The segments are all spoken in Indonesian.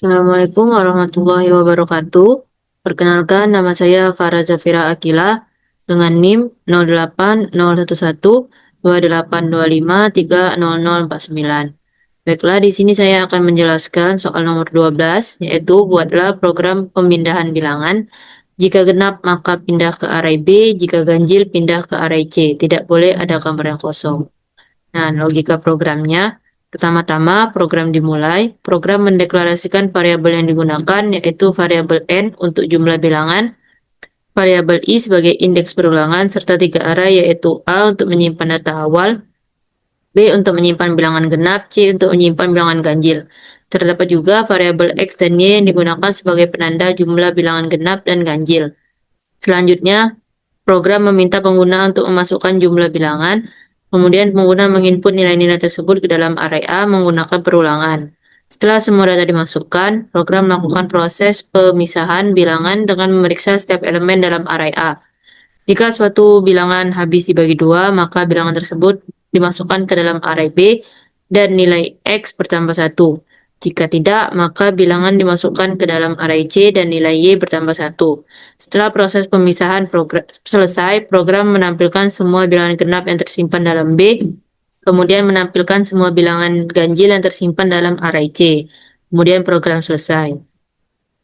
Assalamualaikum warahmatullahi wabarakatuh. Perkenalkan, nama saya Farah Zafira Akila dengan NIM 08011282530049. Baiklah, di sini saya akan menjelaskan soal nomor 12, yaitu buatlah program pemindahan bilangan. Jika genap maka pindah ke array B, jika ganjil pindah ke array C. Tidak boleh ada gambar yang kosong. Nah, logika programnya, pertama-tama program dimulai. Program mendeklarasikan variabel yang digunakan, yaitu variabel n untuk jumlah bilangan, variabel i sebagai indeks perulangan, serta tiga array, yaitu a untuk menyimpan data awal, b untuk menyimpan bilangan genap, c untuk menyimpan bilangan ganjil. Terdapat juga variabel x dan y yang digunakan sebagai penanda jumlah bilangan genap dan ganjil. Selanjutnya, program meminta pengguna untuk memasukkan jumlah bilangan, kemudian pengguna menginput nilai-nilai tersebut ke dalam array A menggunakan perulangan. Setelah semua data dimasukkan, program melakukan proses pemisahan bilangan dengan memeriksa setiap elemen dalam array A. Jika suatu bilangan habis dibagi dua, maka bilangan tersebut dimasukkan ke dalam array B dan nilai X bertambah 1. Jika tidak, maka bilangan dimasukkan ke dalam array C dan nilai Y bertambah 1. Setelah proses pemisahan selesai, program menampilkan semua bilangan genap yang tersimpan dalam B, kemudian menampilkan semua bilangan ganjil yang tersimpan dalam array C. Kemudian program selesai.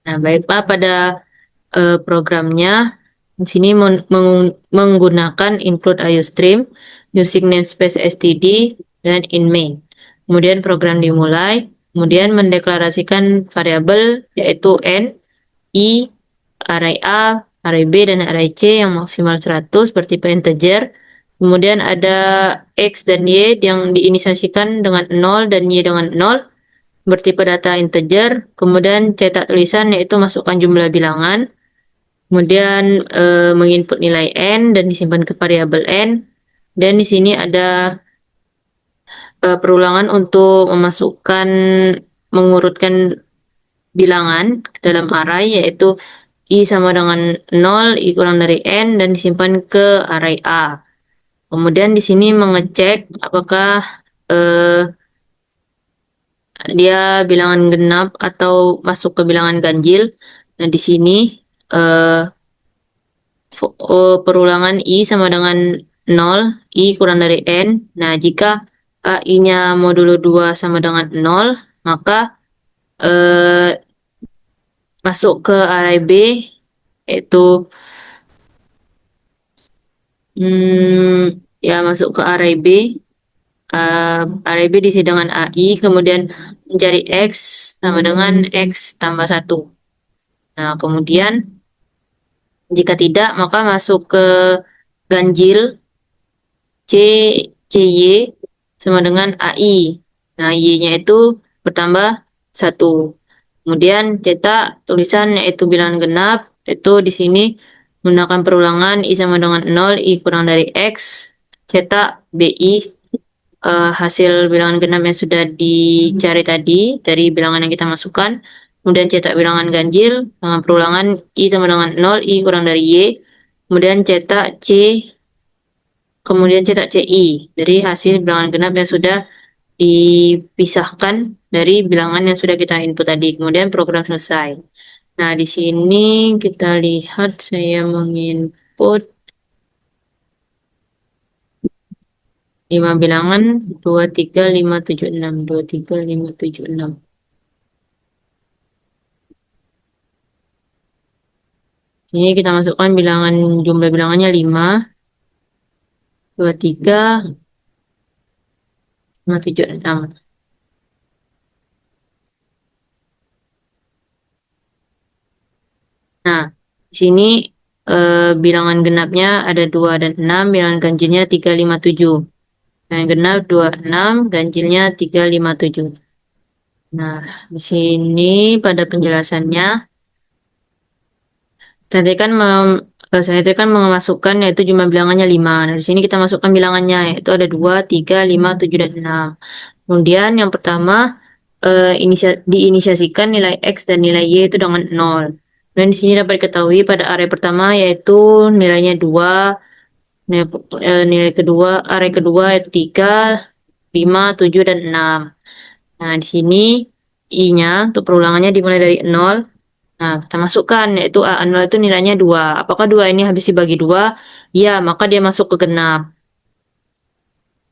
Nah, baiklah pada programnya di sini menggunakan include IOStream, using namespace std, dan in main. Kemudian program dimulai, kemudian mendeklarasikan variabel yaitu n, i, array a, array b, dan array c yang maksimal 100 bertipe integer. Kemudian ada x dan y yang diinisiasikan dengan 0 dan y dengan 0 bertipe data integer. Kemudian cetak tulisan yaitu masukkan jumlah bilangan. Kemudian menginput nilai n dan disimpan ke variabel n. Dan di sini ada perulangan untuk mengurutkan bilangan dalam array, yaitu i sama dengan 0, i kurang dari n, dan disimpan ke array A. Kemudian di sini mengecek apakah dia bilangan genap atau masuk ke bilangan ganjil. Nah, di sini perulangan i sama dengan 0, i kurang dari n. Nah, jika i-nya modulo 2 sama dengan 0, maka masuk ke array B, yaitu ya masuk ke array B. Array B diisi dengan AI, kemudian mencari X sama dengan X tambah 1. Nah, kemudian jika tidak, maka masuk ke ganjil C, CY sama dengan AI. Nah, Y-nya itu bertambah 1. Kemudian cetak tulisan yaitu bilangan genap, itu di sini menggunakan perulangan I sama dengan 0, I kurang dari X, cetak BI, hasil bilangan genap yang sudah dicari tadi dari bilangan yang kita masukkan. Kemudian cetak bilangan ganjil dengan perulangan I sama dengan 0, I kurang dari Y. Kemudian cetak C, kemudian cetak CI dari hasil bilangan genap yang sudah dipisahkan dari bilangan yang sudah kita input tadi. Kemudian program selesai. Nah, di sini kita lihat saya menginput 5 bilangan 23576 23576. Ini kita masukkan jumlah bilangannya 5 23576. Nah, di sini bilangan genapnya ada 2 dan 6, bilangan ganjilnya 357. Nah, yang genap 26, ganjilnya 357. Nah, di sini pada penjelasannya saya tadi kan memasukkan yaitu jumlah bilangannya 5. Nah, di sini kita masukkan bilangannya yaitu ada 2, 3, 5, 7, dan 6. Kemudian yang pertama diinisiasikan nilai X dan nilai Y itu dengan 0. Dan di sini dapat diketahui pada array pertama yaitu nilainya 2, nilai kedua, array kedua yaitu 3, 5, 7, dan 6. Nah, di sini I-nya untuk perulangannya dimulai dari 0. Nah, kita masukkan yaitu A0 itu nilainya 2. Apakah 2 ini habis dibagi 2? Ya, maka dia masuk ke genap.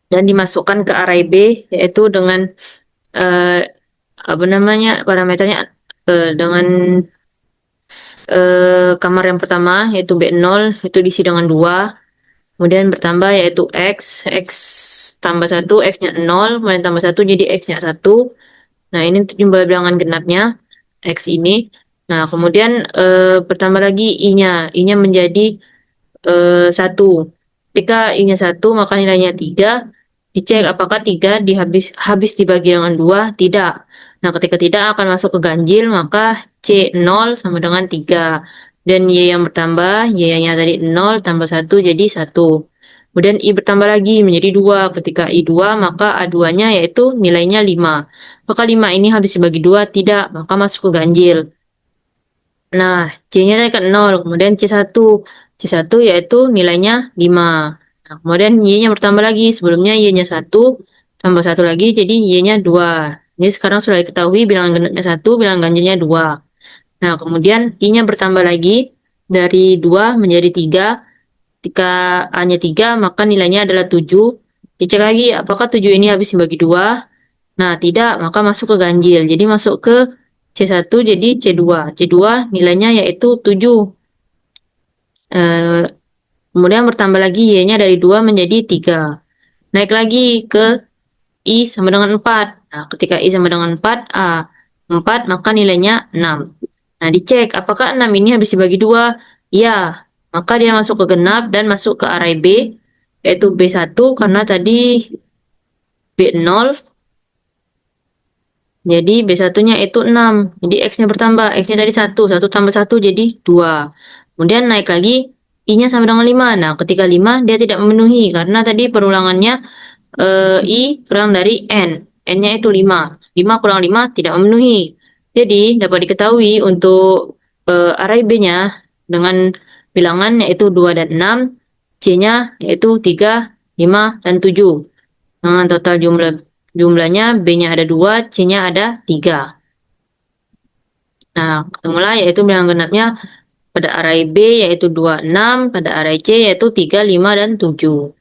Dan dimasukkan ke array B yaitu dengan eh, apa namanya parameternya dengan kamar yang pertama yaitu B0 itu diisi dengan 2. Kemudian bertambah yaitu X tambah 1, X-nya 0, kemudian tambah 1 jadi X-nya 1. Nah, ini untuk jumlah bilangan genapnya, X ini. Nah, kemudian bertambah lagi I-nya. I-nya menjadi 1. Ketika I-nya 1, maka nilainya 3. Dicek apakah 3 habis dibagi dengan 2? Tidak. Nah, ketika tidak akan masuk ke ganjil, maka C0 sama dengan 3. Dan Y yang bertambah, Y-nya tadi 0 tambah 1 jadi 1. Kemudian I bertambah lagi menjadi 2. Ketika I 2, maka A2-nya yaitu nilainya 5. Apakah 5 ini habis dibagi 2? Tidak, maka masuk ke ganjil. Nah, C-nya tadi kan 0, kemudian C1. C1 yaitu nilainya 5. Nah, kemudian Y-nya bertambah lagi. Sebelumnya Y-nya 1, tambah 1 lagi, jadi Y-nya 2. Ini sekarang sudah diketahui bilangan genapnya 1, bilangan ganjilnya 2. Nah, kemudian I-nya bertambah lagi dari 2 menjadi 3. Ketika A-nya 3, maka nilainya adalah 7. Dicek lagi, apakah 7 ini habis dibagi 2? Nah, tidak, maka masuk ke ganjil. Jadi masuk ke C1 jadi C2. C2 nilainya yaitu 7. Eh, kemudian bertambah lagi Y-nya dari 2 menjadi 3. Naik lagi ke I sama dengan 4. Nah, ketika I sama dengan 4, A 4, maka nilainya 6. Nah, dicek apakah 6 ini habis dibagi 2? Ya, maka dia masuk ke genap dan masuk ke array B, yaitu B1 karena tadi B0. Jadi B1-nya itu 6. Jadi X-nya bertambah. X-nya tadi 1. 1 tambah 1 jadi 2. Kemudian naik lagi. I-nya sama dengan 5. Nah, ketika 5 dia tidak memenuhi. Karena tadi perulangannya I kurang dari N. N-nya itu 5. 5 kurang 5 tidak memenuhi. Jadi dapat diketahui untuk array B-nya dengan bilangan yaitu 2 dan 6. C-nya yaitu 3, 5, dan 7. Dengan total jumlahnya B-nya ada 2, C-nya ada 3. Nah, ketemulah yaitu bilangan genapnya pada array B yaitu 2, 6, pada array C yaitu 3, 5, dan 7.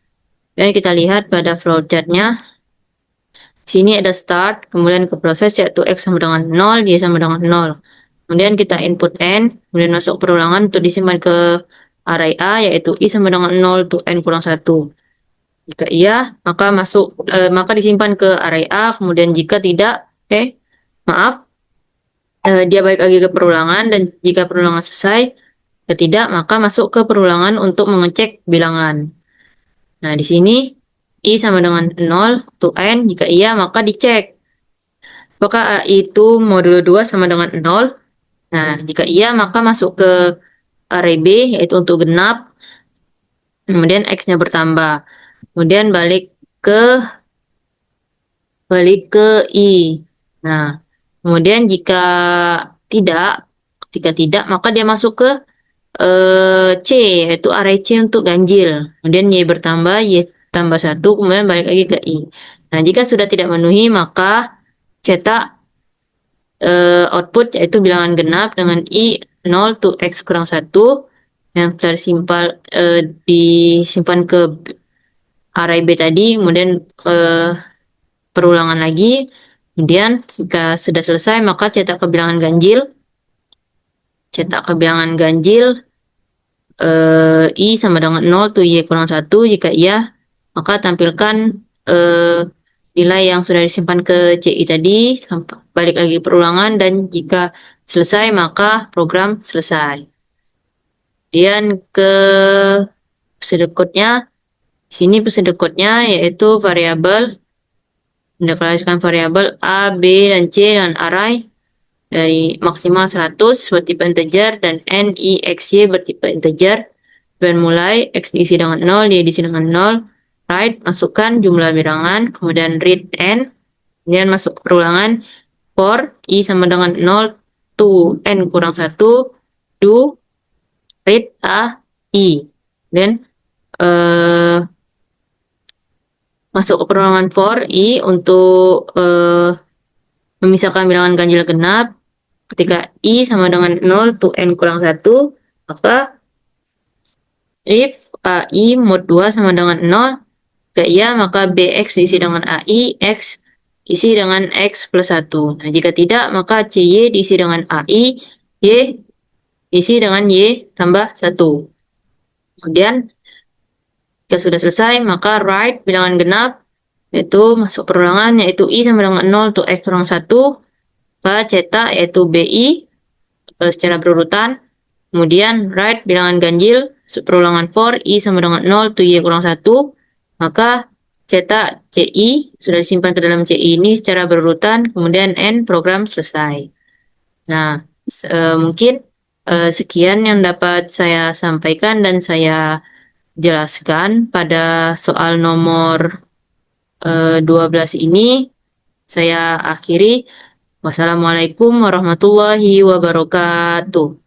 Dan kita lihat pada flowchart-nya. Sini ada start, kemudian ke proses yaitu X sama dengan 0, Y sama dengan 0. Kemudian kita input N, kemudian masuk perulangan untuk disimpan ke array A yaitu I sama dengan 0 to N kurang 1. Jika iya, maka disimpan ke array A, kemudian jika tidak, dia balik lagi ke perulangan, dan jika perulangan selesai, jika tidak, maka masuk ke perulangan untuk mengecek bilangan. Nah, di sini I sama dengan 0 to N, jika iya, maka dicek. Apakah A itu modulo 2 sama dengan 0? Nah, jika iya, maka masuk ke array B, yaitu untuk genap, kemudian X-nya bertambah. Kemudian balik ke I. Nah, kemudian ketika tidak, maka dia masuk ke C, yaitu array C untuk ganjil. Kemudian Y bertambah, Y tambah 1, kemudian balik lagi ke I. Nah, jika sudah tidak memenuhi, maka cetak output, yaitu bilangan genap dengan I 0 to X kurang 1, yang telah disimpan ke array B tadi, kemudian ke perulangan lagi. Kemudian jika sudah selesai, maka cetak ke bilangan ganjil. Cetak ke bilangan ganjil I sama dengan 0 to Y kurang 1. Jika iya, maka tampilkan nilai yang sudah disimpan ke CI tadi, balik lagi perulangan, dan jika selesai, maka program selesai. Kemudian ke procedure code-nya, sini procedure code-nya yaitu variabel, mendeklarasikan variabel A, B, dan C dan array dari maksimal 100 bertipe integer dan N, I, X, Y bertipe integer. Dan mulai X diisi dengan 0, Y diisi dengan 0. Write, masukkan jumlah bilangan, kemudian read N, kemudian masuk ke perulangan for I sama dengan 0 to N kurang 1, do read A, I. Dan masuk ke perulangan for I untuk memisahkan bilangan ganjil genap. Ketika I sama dengan 0 to N kurang 1, maka if AI mod 2 sama dengan 0, jika iya maka BX diisi dengan AI, X isi dengan X plus 1. Nah, jika tidak, maka CY diisi dengan AI, Y diisi dengan Y tambah 1. Kemudian, jika sudah selesai, maka write bilangan genap, yaitu masuk perulangan, yaitu I sama dengan 0 to X kurang 1, maka cetak yaitu BI secara berurutan. Kemudian write bilangan ganjil perulangan for I sama dengan 0 to Y kurang 1, maka cetak CI sudah disimpan ke dalam CI ini secara berurutan, kemudian N program selesai. Nah, mungkin sekian yang dapat saya sampaikan dan saya jelaskan pada soal nomor 12 ini. Saya akhiri. Wassalamualaikum warahmatullahi wabarakatuh.